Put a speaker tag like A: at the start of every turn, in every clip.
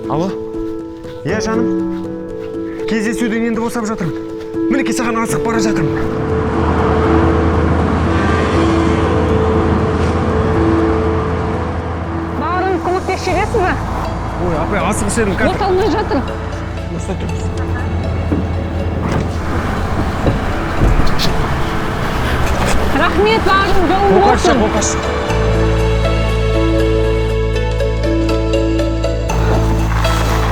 A: Алло? Иә, жаным. Кездесуден енді босап жатырмын. Мінеке саған асығып бара жатырмын.
B: Бауырым, көмектесіп жібересің бе?
A: Ой, апай, асығыс едім.
B: От алмай жатыр.
A: Осылай тұрмыз.
B: Рахмет, бауырым, жолың болсын.
A: Оқашы.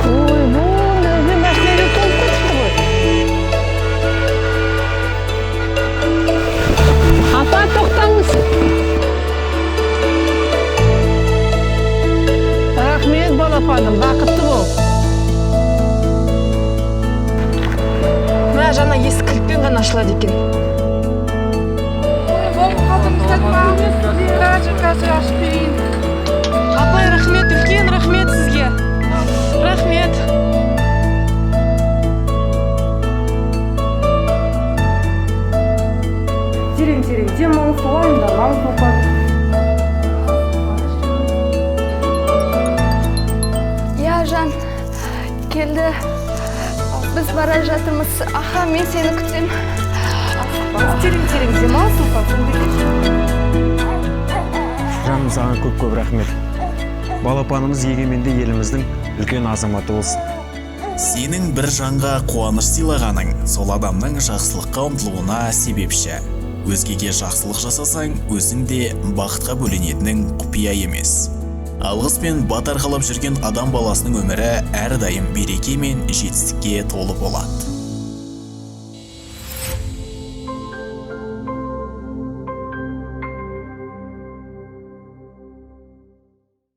B: Ой, бұл өзі мәселе толып кетіпті ғой. Апа, тоқтаңыз. Рахмет, балапаным, бақытты бол.
C: Мына жаңа есік кілтпен ғана ашылады екен. Апай, рахмет, үлкен рахмет сізге. Рахмет.
D: Терең-терең демалыс ойында маңыз опады.
E: Я, Жан, келді. Біз бара жатырмыз. Аха, мен сені күтем.
D: Терең-терең демалыс опады.
A: Жаным, саған көп-көп рахмет. Балапанымыз егеменді еліміздің үлкен азаматы болсын.
F: Сенің бір жанға қуаныш сыйлағаның сол адамның жақсылыққа ұмтылуына себепші. Өзгеге жақсылық жасасаң, өзің де бақытқа бөленетінің құпия емес. Алғыс пен бат арқалап жүрген адам баласының өмірі әрдайым береке мен жетістікке толы болады.